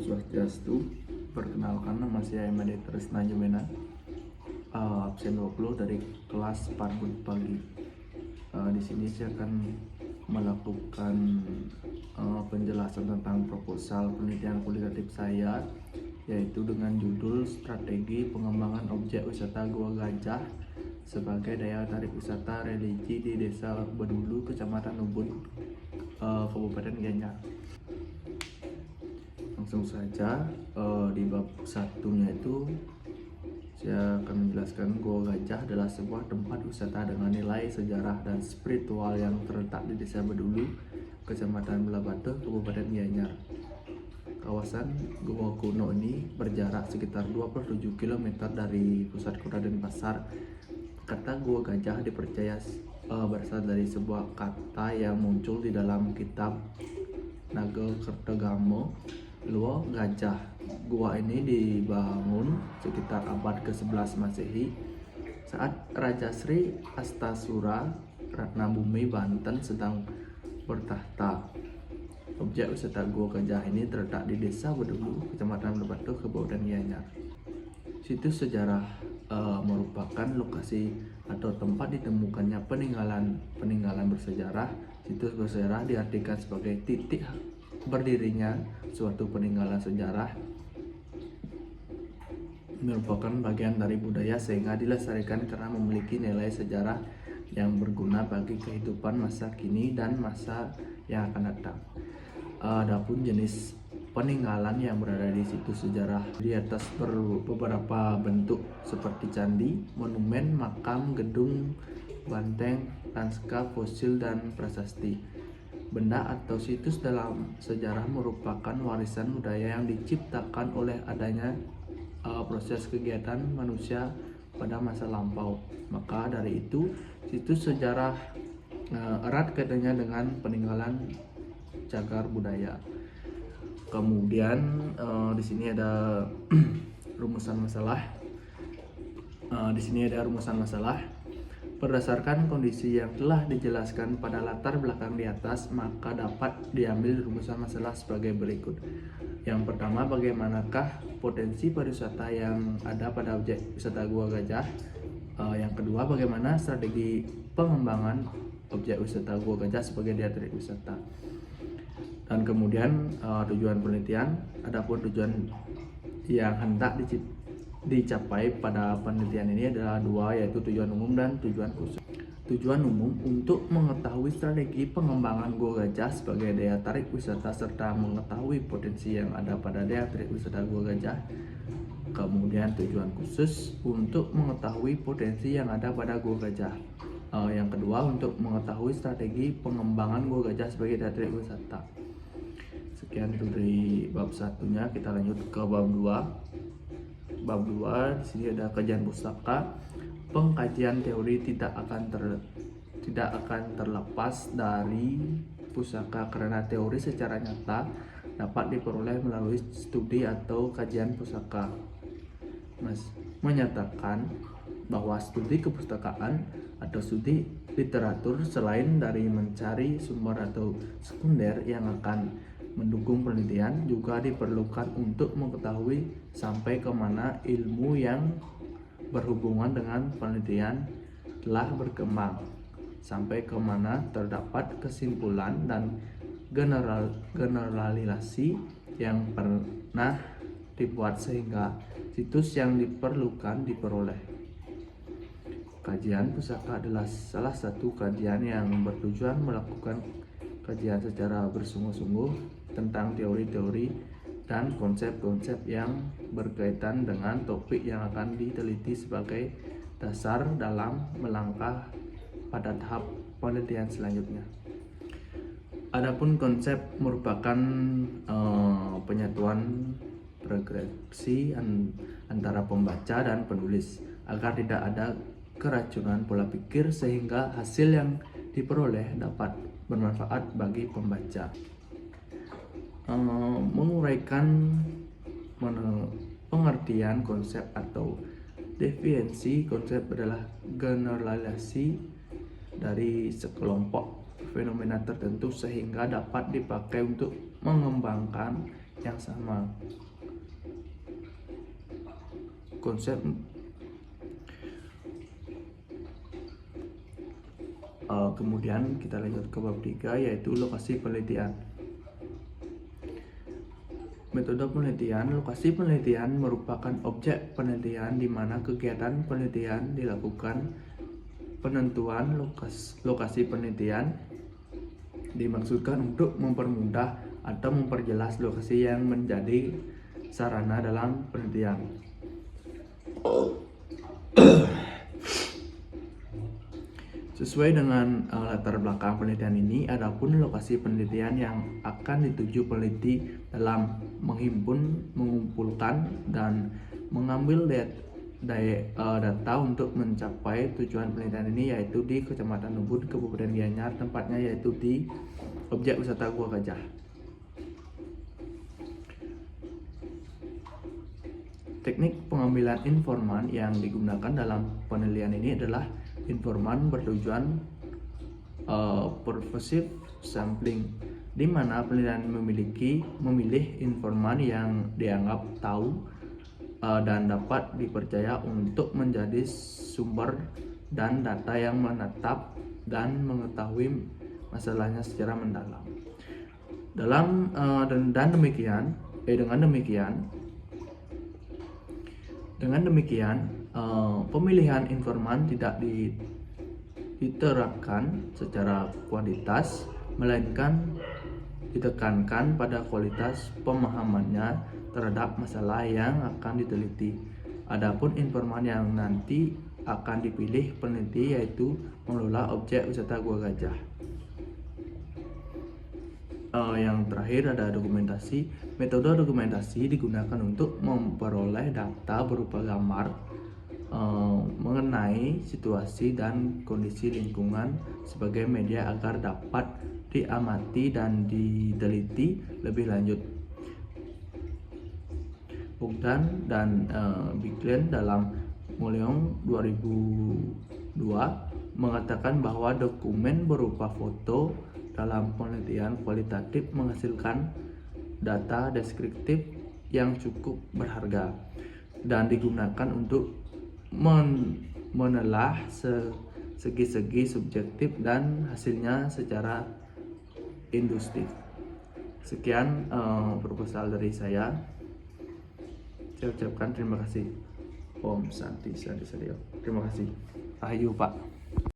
Swastiastu. Perkenalkan, nama saya Imade Tresna Jumena, absen 20 dari kelas Parbud pagi. Di sini saya akan melakukan penjelasan tentang proposal penelitian kualitatif saya, yaitu dengan judul Strategi Pengembangan Objek Wisata Gua Gajah sebagai daya tarik wisata religi di Desa Bedulu, Kecamatan Ubud, Kabupaten Gianyar. Langsung saja, di bab satunya itu saya akan menjelaskan Gua Gajah adalah sebuah tempat wisata dengan nilai sejarah dan spiritual yang terletak di Desa Bedulu, Kecamatan Belabatu, Kabupaten Gianyar. Kawasan Gua kuno ini berjarak sekitar 27 km dari pusat kota Denpasar. Kata Gua Gajah dipercaya berasal dari sebuah kata yang muncul di dalam kitab Naga-Kertagama, Luo Gajah. Gua ini dibangun sekitar abad ke-11 Masehi saat Raja Sri Astasura Ratnabumi Banten sedang bertahta. Objek wisata Gua Gajah ini terletak di Desa Bedulu, Kecamatan Lebatu, Kabupaten Gianyar. Situs sejarah merupakan lokasi atau tempat ditemukannya peninggalan bersejarah. Situs bersejarah diartikan sebagai titik berdirinya suatu peninggalan sejarah, merupakan bagian dari budaya sehingga dilestarikan karena memiliki nilai sejarah yang berguna bagi kehidupan masa kini dan masa yang akan datang. Adapun jenis peninggalan yang berada di situs sejarah di atas beberapa bentuk seperti candi, monumen, makam, gedung, banteng, lanskap, fosil, dan prasasti. Benda atau situs dalam sejarah merupakan warisan budaya yang diciptakan oleh adanya proses kegiatan manusia pada masa lampau. Maka dari itu, situs sejarah erat kaitannya dengan peninggalan cagar budaya. Kemudian di sini ada rumusan masalah. Berdasarkan kondisi yang telah dijelaskan pada latar belakang di atas, maka dapat diambil rumusan masalah sebagai berikut. Yang pertama, bagaimanakah potensi pariwisata yang ada pada objek wisata Gua Gajah? Yang kedua, bagaimana strategi pengembangan objek wisata Gua Gajah sebagai daya tarik wisata? Dan kemudian tujuan penelitian. Adapun tujuan yang hendak dicapai pada penelitian ini adalah dua, yaitu tujuan umum dan tujuan khusus. Tujuan umum untuk mengetahui strategi pengembangan Gua Gajah sebagai daya tarik wisata serta mengetahui potensi yang ada pada daya tarik wisata Gua Gajah. Kemudian tujuan khusus untuk mengetahui potensi yang ada pada Gua Gajah. Yang kedua, untuk mengetahui strategi pengembangan Gua Gajah sebagai daya tarik wisata. Sekian itu dari bab satunya. Kita lanjut ke bab 2. Bab 2 di sini ada kajian pustaka. Pengkajian teori tidak akan terlepas dari pustaka karena teori secara nyata dapat diperoleh melalui studi atau kajian pustaka. Menyatakan bahwa studi kepustakaan atau studi literatur selain dari mencari sumber atau sekunder yang akan mendukung penelitian, juga diperlukan untuk mengetahui sampai kemana ilmu yang berhubungan dengan penelitian telah berkembang, sampai kemana terdapat kesimpulan dan generalisasi yang pernah dibuat sehingga situs yang diperlukan diperoleh. Kajian pustaka adalah salah satu kajian yang bertujuan melakukan kajian secara bersungguh-sungguh tentang teori-teori dan konsep-konsep yang berkaitan dengan topik yang akan diteliti sebagai dasar dalam melangkah pada tahap penelitian selanjutnya. Adapun konsep merupakan penyatuan progresi antara pembaca dan penulis agar tidak ada keracunan pola pikir sehingga hasil yang diperoleh dapat bermanfaat bagi pembaca. Menguraikan pengertian konsep atau definisi konsep adalah generalisasi dari sekelompok fenomena tertentu sehingga dapat dipakai untuk mengembangkan yang sama. Konsep kemudian kita lanjut ke bab 3, yaitu lokasi penelitian. Metode penelitian. Lokasi penelitian merupakan objek penelitian di mana kegiatan penelitian dilakukan. Penentuan lokasi penelitian dimaksudkan untuk mempermudah atau memperjelas lokasi yang menjadi sarana dalam penelitian. Sesuai dengan latar belakang penelitian ini, adapun lokasi penelitian yang akan dituju peneliti dalam menghimpun, mengumpulkan, dan mengambil data untuk mencapai tujuan penelitian ini, yaitu di Kecamatan Ubud, Kabupaten Gianyar, tempatnya yaitu di objek wisata Gua Gajah. Teknik pengambilan informan yang digunakan dalam penelitian ini adalah informan bertujuan purposive sampling, di mana penelitian memilih informan yang dianggap tahu dan dapat dipercaya untuk menjadi sumber dan data yang menetap dan mengetahui masalahnya secara mendalam. Dengan demikian, pemilihan informan tidak diterapkan secara kuantitas, melainkan ditekankan pada kualitas pemahamannya terhadap masalah yang akan diteliti. Adapun informan yang nanti akan dipilih peneliti yaitu mengelola objek wisata Gua Gajah. Yang terakhir ada dokumentasi. Metode dokumentasi digunakan untuk memperoleh data berupa gambar mengenai situasi dan kondisi lingkungan sebagai media agar dapat diamati dan diteliti lebih lanjut. Bogdan dan Biglen dalam Muleong 2002 mengatakan bahwa dokumen berupa foto dalam penelitian kualitatif menghasilkan data deskriptif yang cukup berharga dan digunakan untuk menelah segi-segi subjektif dan hasilnya secara induktif. Sekian proposal dari saya. Saya ucapkan terima kasih. Om Santi Sadyo. Terima kasih. Ayu Pak.